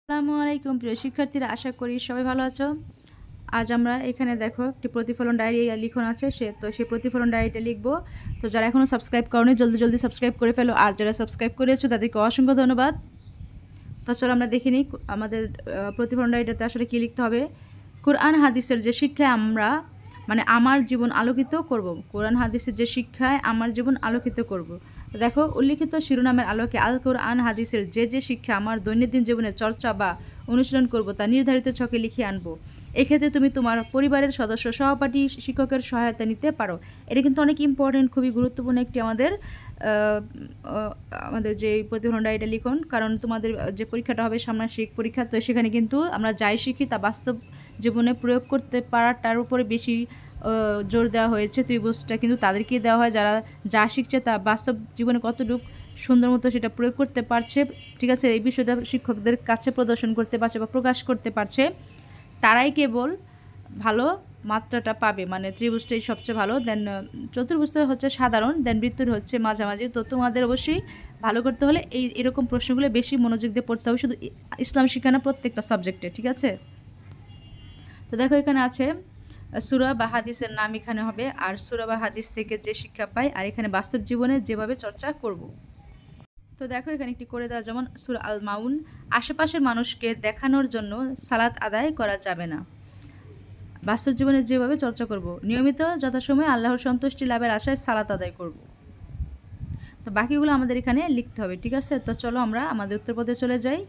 আসসালামু আলাইকুম প্রিয় শিক্ষার্থীরা, আশা করি সবাই ভালো আছো। আজ আমরা এখানে দেখো একটি প্রতিফলন ডায়েরি লিখন আছে, সেই প্রতিফলন ডায়েরিটা লিখবো। তো যারা এখনও সাবস্ক্রাইব করোনি জলদি জলদি সাবস্ক্রাইব করে ফেলো, আর যারা সাবস্ক্রাইব করেছো তাদেরকে অসংখ্য ধন্যবাদ। তো চলো আমরা দেখে নিই আমাদের প্রতিফলন ডায়েরিটাতে আসলে কী লিখতে হবে। কোরআন হাদিসের যে শিক্ষায় আমার জীবন আলোকিত করব। কোরআন হাদিসের যে শিক্ষায় আমার জীবন আলোকিত করব। দেখো, উল্লিখিত শিরোনামের আলোকে আল কোরআন হাদিসের যে শিক্ষা আমার দৈনন্দিন জীবনে চর্চা বা অনুশীলন করব তা নির্ধারিত ছকে লিখে আনবো। এক্ষেত্রে তুমি তোমার পরিবারের সদস্য, সহপাঠী, শিক্ষকের সহায়তা নিতে পারো। এটা কিন্তু অনেক ইম্পর্টেন্ট, খুবই গুরুত্বপূর্ণ একটি আমাদের যে প্রতিফলন ডায়েরিটা লিখন। কারণ তোমাদের যে পরীক্ষাটা হবে ষান্মাসিক পরীক্ষা, তো সেখানে কিন্তু আমরা যাই শিখি তা বাস্তব জীবনে প্রয়োগ করতে পারাটার উপরে বেশি জোর দেওয়া হয়েছে। ত্রিভুজটা কিন্তু তাদেরকেই দেওয়া হয় যারা যা শিখছে তা বাস্তব জীবনে কতটুকু সুন্দর মতো সেটা প্রয়োগ করতে পারছে, ঠিক আছে, এই বিষয়টা শিক্ষকদের কাছে প্রদর্শন করতে পারছে বা প্রকাশ করতে পারছে, তারাই কেবল ভালো মাত্রাটা পাবে। মানে ত্রিভুজটাই সবচেয়ে ভালো, দেন চতুর্ভুজটা হচ্ছে সাধারণ, দেন বৃত্তর হচ্ছে মাঝামাঝি। তো তোমাদের অবশ্যই ভালো করতে হলে এরকম প্রশ্নগুলো বেশি মনোযোগ দিয়ে পড়তে হবে, শুধু ইসলাম শিক্ষা না, প্রত্যেকটা সাবজেক্টে, ঠিক আছে। তো দেখো, এখানে আছে সূরা বা হাদিসের নাম এখানে হবে, আর সূরা বা হাদিস থেকে যে শিক্ষা পাই, আর এখানে বাস্তব জীবনে যেভাবে চর্চা করব। তো দেখো, এখানে একটি করে দেওয়া, যেমন সূরা আল মাউন, আশেপাশের মানুষকে দেখানোর জন্য সালাত আদায় করা যাবে না। বাস্তব জীবনে যেভাবে চর্চা করব, নিয়মিত যথাসময়ে আল্লাহর সন্তুষ্টি লাভের আশায় সালাত আদায় করব। তো বাকিগুলো আমাদের এখানে লিখতে হবে, ঠিক আছে। তো চলো আমরা আমাদের উত্তরপদে চলে যাই।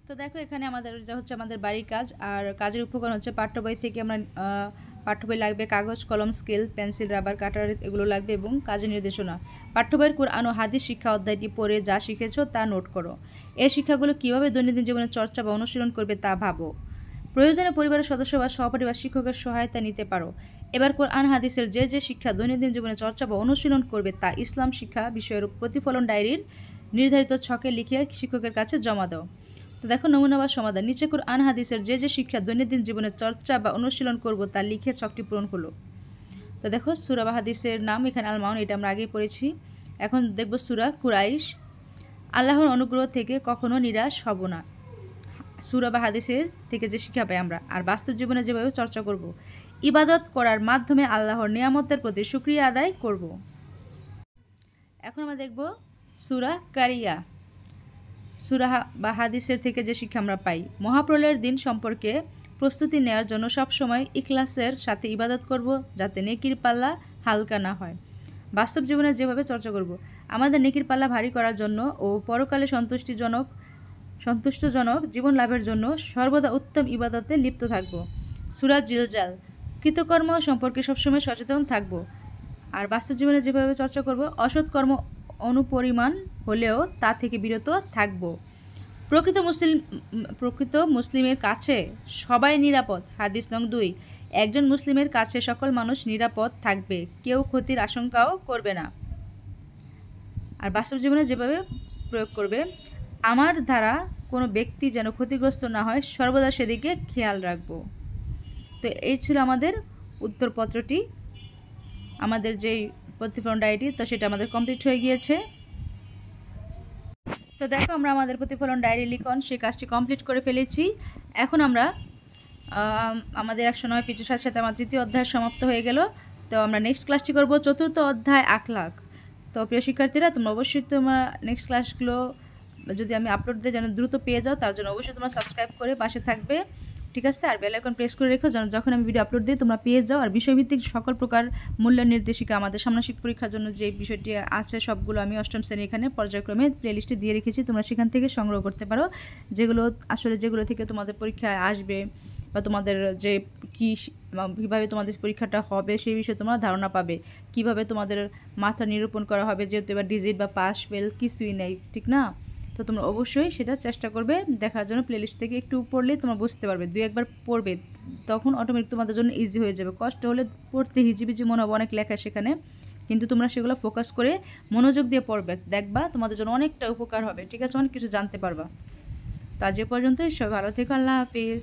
তো দেখো, এখানে এটা হচ্ছে আমাদের বাড়ির কাজ, আর কাজের উপকরণ হচ্ছে পাঠ্য বই থেকে আমরা পাঠ্য বই লাগবে, কাগজ, কলম, স্কেল, পেন্সিল, রাবার, কাটার এগুলো লাগবে, এবং কাজের নির্দেশনা। পাঠ্য বইয়ের কোরআন ও হাদিস শিক্ষা অধ্যায়টি পড়ে যা শিখেছো তা নোট করো। এই শিক্ষাগুলো কীভাবে দৈনন্দিন জীবনে চর্চা বা অনুশীলন করবে তা ভাবো। প্রয়োজনে পরিবারের সদস্য বা সহপাঠী বা শিক্ষকের সহায়তা নিতে পারো। এবার কোরআন হাদিসের যে শিক্ষা দৈনন্দিন জীবনে চর্চা বা অনুশীলন করবে তা ইসলাম শিক্ষা বিষয়ের প্রতিফলন ডায়েরির নির্ধারিত ছকে লিখে শিক্ষকের কাছে জমা দাও। তো দেখো, নমুনা বা সমাধান। নিচে কোরআন হাদিসের যে শিক্ষা দৈনন্দিন জীবনে চর্চা বা অনুশীলন করব তা লিখে ছকটি পূরণ হলো। তো দেখো, সূরা বা হাদিসের নাম এখানে আল মাউন, এটা আমরা আগেই পড়েছি। এখন দেখব সূরা কুরাইশ, আল্লাহর অনুগ্রহ থেকে কখনো নিরাশ হব না। সূরা বা হাদিসের থেকে যে শিক্ষা পাই আমরা, আর বাস্তব জীবনে যেভাবে চর্চা করব, ইবাদত করার মাধ্যমে আল্লাহর নিয়ামতের প্রতি শুকরিয়া আদায় করব। এখন আমরা দেখব সূরা কারিয়া, সূরা বা হাদিসের থেকে যে শিক্ষা আমরা পাই, মহাপ্রলয়ের দিন সম্পর্কে প্রস্তুতি নেওয়ার জন্য সবসময় ইখলাসের সাথে ইবাদত করব, যাতে নেকির পাল্লা হালকা না হয়। বাস্তব জীবনে যেভাবে চর্চা করব, আমাদের নেকির পাল্লা ভারী করার জন্য ও পরকালে সন্তুষ্টজনক জীবন লাভের জন্য সর্বদা উত্তম ইবাদতে লিপ্ত থাকব। সূরা জিলজাল, কৃতকর্ম সম্পর্কে সবসময় সচেতন থাকব। আর বাস্তব জীবনে যেভাবে চর্চা করব, অসৎ কর্ম অনুপরিমাণ হলেও তা থেকে বিরত থাকব। প্রকৃত মুসলিমের কাছে সবাই নিরাপদ। হাদিস নং 2, একজন মুসলিমের কাছে সকল মানুষ নিরাপদ থাকবে, কেউ ক্ষতির আশঙ্কাও করবে না। আর বাস্তব জীবনে যেভাবে প্রয়োগ করবে, আমার দ্বারা কোনো ব্যক্তি যেন ক্ষতিগ্রস্ত না হয়, সর্বদা সেদিকে খেয়াল রাখব। তো এই ছিল আমাদের উত্তরপত্রটি, আমাদের যেই প্রতিফলন ডায়েরি, তো সেটা আমাদের কমপ্লিট হয়ে গিয়েছে। তো দেখো, আমরা আমাদের প্রতিফলন ডায়েরি লিখন সেই কাজটি কমপ্লিট করে ফেলেছি। এখন আমরা আমাদের 109 পৃষ্ঠার সাথে সাথে আমার তৃতীয় অধ্যায় সমাপ্ত হয়ে গেল। তো আমরা নেক্সট ক্লাসটি করব চতুর্থ অধ্যায় আখলাক। তো প্রিয় শিক্ষার্থীরা, তোমরা অবশ্যই তোমার নেক্সট ক্লাসগুলো যদি আমি আপলোড দিই যেন দ্রুত পেয়ে যাও, তার জন্য অবশ্যই তোমরা সাবস্ক্রাইব করে পাশে থাকবে, ঠিক আছে। আর বেল আইকন প্রেস করে রেখো যেন যখন আমি ভিডিও আপলোড দিই তোমরা পেয়ে যাও। আর বিষয়ভিত্তিক সকল প্রকার মূল্যায়ন নির্দেশিকা আমাদের ষান্মাসিক পরীক্ষার জন্য যে বিষয়টি আছে সবগুলো আমি অষ্টম শ্রেণী এখানে পর্যায়ক্রমে প্লেলিস্টে দিয়ে রেখেছি, তোমরা সেখান থেকে সংগ্রহ করতে পারো। যেগুলো থেকে তোমাদের পরীক্ষায় আসবে বা তোমাদের যে কীভাবে তোমাদের পরীক্ষাটা হবে সেই বিষয়ে তোমরা ধারণা পাবে, কিভাবে তোমাদের মাত্রা নিরূপণ করা হবে, যেহেতু এবার ডিজিট বা পাস ফেল কিছুই নেই, ঠিক না। তো তোমরা অবশ্যই সেটা চেষ্টা করবে দেখার জন্য। প্লেলিস্ট থেকে একটু পড়লে তোমরা বুঝতে পারবে, 2-1বার পড়বে, তখন অটোমেটিক তোমাদের জন্য ইজি হয়ে যাবে। কষ্ট হলে পড়তে হিজিবিজি মনে হবে, অনেক লেখা সেখানে, কিন্তু তোমরা সেগুলো ফোকাস করে মনোযোগ দিয়ে পড়বে, দেখবা তোমাদের জন্য অনেকটা উপকার হবে, ঠিক আছে, অনেক কিছু জানতে পারবা। তো আজ এ পর্যন্তই, সবাই ভালো থেকো, আল্লাহ হাফিজ।